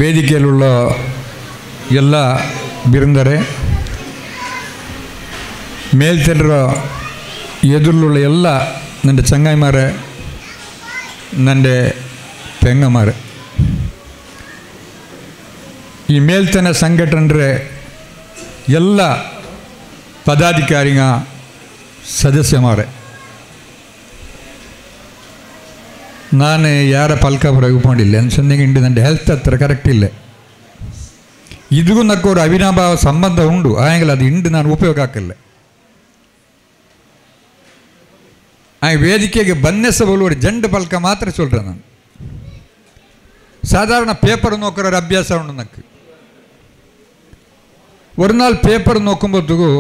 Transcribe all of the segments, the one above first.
ವೇದಿಕೆಯಲ್ಲಿರುವ ಎಲ್ಲ ಬಿರುಂದರೆ, ಮೇಲ್ತೆನರ ಎದುರುള്ള ಎಲ್ಲ ನನ್ನ ಚಂಗಾಯಿಮಾರೆ, ನನ್ನ ಪೆಂಗಮಾರೆ, ಈ ಮೇಲ್ತನ ಸಂಘಟನೆ ಎಲ್ಲ ಪದಾಧಿಕಾರಿಗ ಸದಸ್ಯಮಾರೆ, ನಾನು ಯಾರ ಪಲ್ಕ ಬರಗಿಕೊಂಡಿಲ್ಲ ಅನ್ಸಂದಿಗೆ ಇಂಡು ನನ್ನ ಹೆಲ್ತ್ ಹತ್ರ ಕರೆಕ್ಟ್ ಇಲ್ಲ. ಇದಕ್ಕೂ ನಕ್ಕೋರು ಅವಿನಾಭಾವ ಸಂಬಂಧ ಉಂಡು, ಆಯಂಗಲ್ಲ ಅದು ಇಂಡು ನಾನು ಉಪಯೋಗ ಹಾಕಿಲ್ಲ. ಆ ವೇದಿಕೆಗೆ ಬನ್ನೆಸ ಬೋಲುವ ಜಂಡು ಪಲ್ಕ ಮಾತ್ರ சொல்கிறேன் ನಾನು. சாதாரண பேப்பர் நோக்கிற அபியாசம் உண்டு எனக்கு. ஒரு நாள் பேப்பர் நோக்கும்போதுக்கு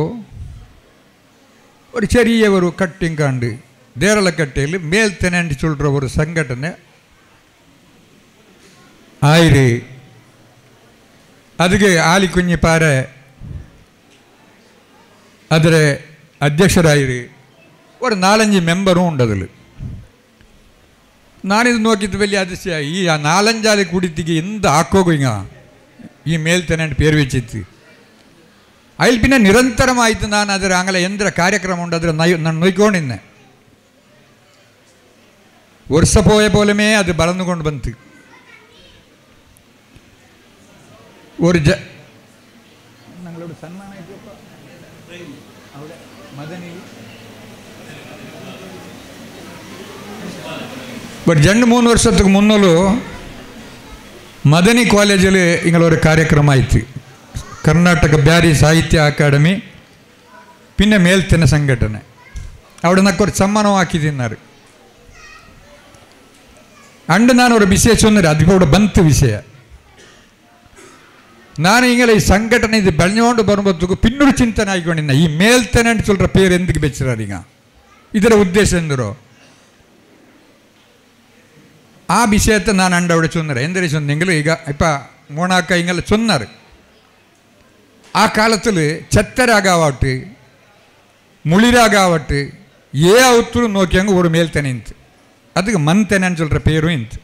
ஒரு ചെറിയ ஒரு கட்டிங் காண்டு தேரலக்கட்டையில் மேல்தனன்னு சொல்கிற ஒரு ಸಂಘಟನೆ ಆಯ್ರಿ. ಅದಕ್ಕೆ ಆಲಿ ಕುഞ്ഞി ಪಾರೆ ಅದರ ಅಧ್ಯಕ್ಷರಾಯಿರಿ, ஒரு 4-5 ಮೆಂಬரும் ಉಂಡದಿಲ್ಲ. ನಾನಿದು ನೋಕಿದ್ದು വലിയ അതിശയ, ಈ 4-5 ಕುಡಿತಿಗೆ ಎಂದ ಹಾಕೋಗ ಈ ಮೇಲ್ತನೆ ಪೇರು വെച്ചിತ್ತು. അതിൽ പിന്നെ നിരന്തരമായിട്ട് ഞാൻ അതിൽ അങ്ങനെ എന്തൊരു കാര്യക്രമം ഉണ്ട് അതിൽ ഞാൻ നോക്കിക്കൊണ്ടിരുന്നെ. ವರ್ಷ പോയ പോലുമേ അത് വളർന്നുകൊണ്ട് ಬಂತು. ഒരു ഞങ്ങളോട് സന്മാനമായിട്ട് അവിടെ മദനി ಬಟ್ 2-3 ವರ್ಷಕ್ಕೆ ಮುನ್ನಲು ಮದನಿ ಕಾಲೇಜಲ್ಲಿ ಇಂಗಳೊരു ಕಾರ್ಯಕ್ರಮ ಆಯಿತು. ಕರ್ನಾಟಕ ಬ್ಯಾರಿ ಸಾಹಿತ್ಯ ಅಕಾಡೆಮಿ പിന്നെ മേൽത്തന സംഘടന അവിടെ നിന്നൊക്കെ ഒരു സമ്മാനം ആക്കിയിരുന്നാറ്. അണ്ട് ഞാനൊരു വിഷയം ചൊന്നത് അതിപ്പോൾ ഇവിടെ ಬಂತು ವಿಷಯ. ನಾನು ಇಂಗಲೆ ಈ ಸಂಘಟನೆ ಇದು ಬೆಳೆഞ്ഞുകൊണ്ട് ಬರುമ്പോದಕ್ಕೂ പിന്നൊരു ಚಿಂತನೆ ಆಯ್ಕೊಂಡಿದ್ದ, ಈ ಮೇಲ್ತನೆ ಅಂತ சொல்ற பேர் ಎಂದಕ್ಕೆ ಬೆಚ್ಚರಾರೀಗ, ಇದರ ಉದ್ದೇಶ ಎಂದರು ಆ ವಿಷಯத்தை ನಾನು ಅಂಡവിടെ ಚೊನ್ನರೆ ಎಂದರೆ சொன்னீங்களே. ಈಗ ಇಪ್ಪ ಮೂಣಾಕ ಹಿಂಗೆಲ್ಲ சொன்னார். ആ കാലത്തിൽ ചെത്തരാകാവട്ട് മുളിരാകാവട്ട് അവತ್ತೂ നോക്കിಯಂಗೆ ஒரு ಮೇಲ್ತನೆ ಇಂತು, ಅದಕ್ಕೆ ಮಂತೆನೆ ಅಂತ சொல்ற பேರು ಇಂತು.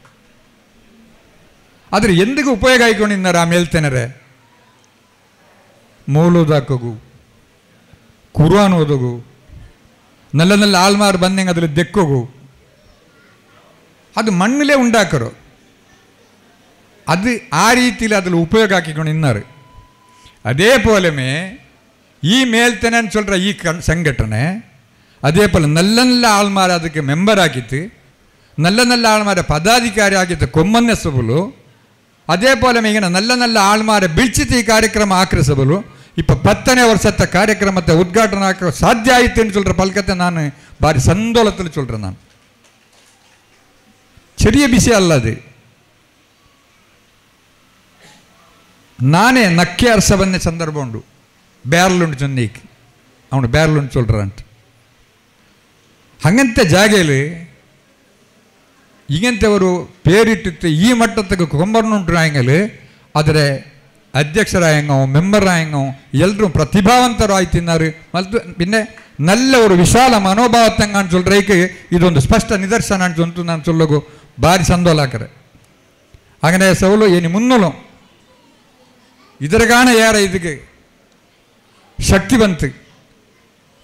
ಆದರೆ ಎಂದಿಗೂ ಉಪಯೋಗ ಆಯ್ಕೊಂಡಿದ್ದಾರೆ ಆ ಮೇಲ್ತೆನರೆ. ಮೌಲೂದಾಕೋಗು, ಕುರ್ಆನ್ ಓದೋಗು, നല്ല നല്ല ആൾമാർ ಬಂದಂಗೆ അതിൽ ದೆಕ್ಕೋಗು, ಅದು ಮಣ್ಣಿಲೇ ಉಂಡಾಕರು. ಅದು ಆ ರೀತಿಯಲ್ಲಿ അതിൽ ಉಪಯೋಗ ಹಾಕಿಕೊಂಡಿದ್ದಾರೆ. அதே போலமே ಈ ಮೇಲ್ತನೆ ಅಂತ சொல்ற ಈ ಸಂಘಟನೆ அதே போல நல்ல நல்ல ஆள்மார் ಅದಕ್ಕೆ ಮೆಂಬರ್ ಆಗಿತ್ತು, நல்ல நல்ல ஆள்மார ಪದಾಧಿಕಾರಿ ಆಗಿತ್ತು ಕೊಮ್ಮನ್ನೆಸಬಲು. ಅದೇ ಪೋಲೆ ಈಗಿನ നല്ല നല്ല ಆಳ್ಮಾರ ಬಿಳ್ಚಿತು ಈ ಕಾರ್ಯಕ್ರಮ ಆಕ್ರಿಸಬಲು. ಇಪ್ಪ 10ನೇ ವರ್ಷದ ಕಾರ್ಯಕ್ರಮத்தை ಉದ್ಘಾಟನೆ ಆಕ ಸಾಧ್ಯ ಆಯಿತು ಅಂತ சொல்ற ಪಲ್ಕತೆ ನಾನು ಬಾರಿ ಸಂತೋಷದಲ್ಲಿ சொல்றேன். ನಾನು ചെറിയ ವಿಷಯ ಅಲ್ಲ ಅದು. ನಾನೇ ನಕ್ಕೆ ಅರ್ಸ ಬಂದ ಸಂದರ್ಭ ಉಂಡು. ಬ್ಯಾರಲುಂಡು ಚೊನ್ನೀಕ್ ಅವನು ಬ್ಯಾರಲುಂಡು சொல்றான்ட்டு ಹಂಗಂತ ಜಾಗೆಯಲ್ಲಿ ಈಗಂತವರು പേരിട്ടിട്ട് ഈ മട്ടത്തേക്ക് കൊമ്പർന്നുണ്ടായെങ്കിൽ ಅದರ ಅಧ್ಯಕ್ಷರಾಯಂಗೋ ಮೆಂಬರಾಯಂಗೋ ಎಲ್ಲರೂ ಪ್ರತಿಭಾವಂತರಾಯ್ತಿన్నారు. ಮತ್ತು പിന്നെ നല്ല ഒരു ವಿಶಾಲ ಮನೋಭಾವತ್ತಂಗಾನು சொல்றேக்கு ಇದೊಂದು ಸ್ಪಷ್ಟ ನಿದರ್ಶನ ಅಂತ ನಾನು சொல்லೋಗು ಭಾರಿ ಸಂತೋಷಾಕರೆ. അങ്ങനെ ಸೌಲು ಏನು ಮುನ್ನಲು ಇದರಗಾಣ ಯಾರ ಇದಕ್ಕೆ ಶಕ್ತಿ ಬಂತು,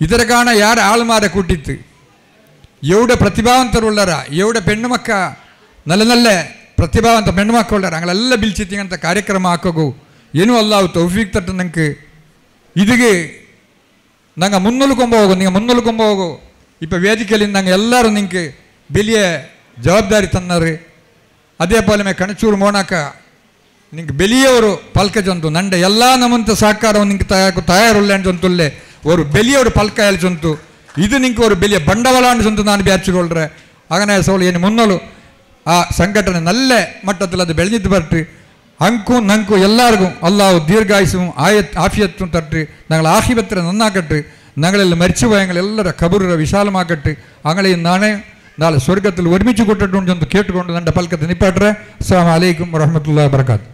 ಇದರಗಾಣ ಯಾರ ಆಳ್ಮಾರ ಕೂಟಿತ್ತು, എവിടെ പ്രതിഭാವಂತರುಳ್ಳಾರ, ಎവിടെ പെണ്ണು ಮಕ್ಕ നല്ല നല്ല ಪ್ರತಿಭಾವಂತ പെണ്ണು ಮಕ್ಕ ಉಳ್ಳಾರ, ಅಂಗಳೆಲ್ಲ ಬಿಲ್ಚಿತ್ತಿಂಗಂತ ಕಾರ್ಯಕ್ರಮ ಹಾಕೋಗು ಏನೂ ಅಲ್ಲಾವು ತೌಫೀಕ್ ತಟ್ಟು ನಂಗೆ ಇದಕ್ಕೆ ನಂಗೆ ಮುನ್ನೊಲ್ಕೊಂಬ ಹೋಗು, ನೀವು ಮುನ್ನೊಲ್ಕೊಂಬ ಹೋಗು. ಇಪ್ಪ ವೇದಿಕೆಯಲ್ಲಿ ನಂಗೆ ಎಲ್ಲರೂ ನಿಂಗೆ ಬೆಲಿಯ ಜವಾಬ್ದಾರಿ ತన్నారు. ಅದೇ ಪೋಲೆ ಕಣಚೂರು ಮೋಣಾಕ ನಿಂಗೆ ಬೆಲಿಯವರು ಪಲ್ಕ ಜೊಂತು ನಂಡೆ ಎಲ್ಲ ನಮ್ಮಂತ ಸಹಕಾರವು ನಿಂಗೆ ತಯಾರುಳ್ಳೆ ಅಂತೊಂತುಲ್ಲೆ ஒரு ಬೆಲಿಯವರು ಪಲ್ಕ ಎಲ್ಲಿ ಜೊಂತು ಇದು ನಿಂಗೆ ஒரு ಬೆಲಿಯ ಬಂಡವಾಳ ಅಂತ ನಾನು ಬ್ಯಾಚಿಕೊಳ್ರೆ. അങ്ങനെ ಸೋಲು ಏನು ಮುನ್ನಲು ಆ ಸಂಘಟನೆ നല്ല ಮಟ್ಟದಲ್ಲಿ ಅದು ಬೆಳೆದಿದ್ದು ಬರ್ತು. ಅಂಕು ನಂಕು ಎಲ್ಲರಿಗೂ ಅಲ್ಲಾವು ದೀರ್ಘಾಯುಸ್സും ആഫിയത്തും തട്ട് ഞങ്ങൾ ആഹിബത്തിനെ നന്നാക്കട്ട്, ഞങ്ങളെല്ലാം മരിച്ചുപോയങ്ങളെല്ലರ കബറുര വിശാലമാക്കട്ട്. അങ്ങനെ നാളെ സ്വർഗത്തിൽ ഒരുമിച്ച് കൂട്ടിട്ടുണ്ട് എന്ന് കേട്ടുകൊണ്ട് എൻ്റെ പൽക്കത്ത് നിപ്പാട്ടെ. അസ്സലാമു അലൈക്കും വറഹ്മത്തുള്ളാഹി വബറകാതുഹു.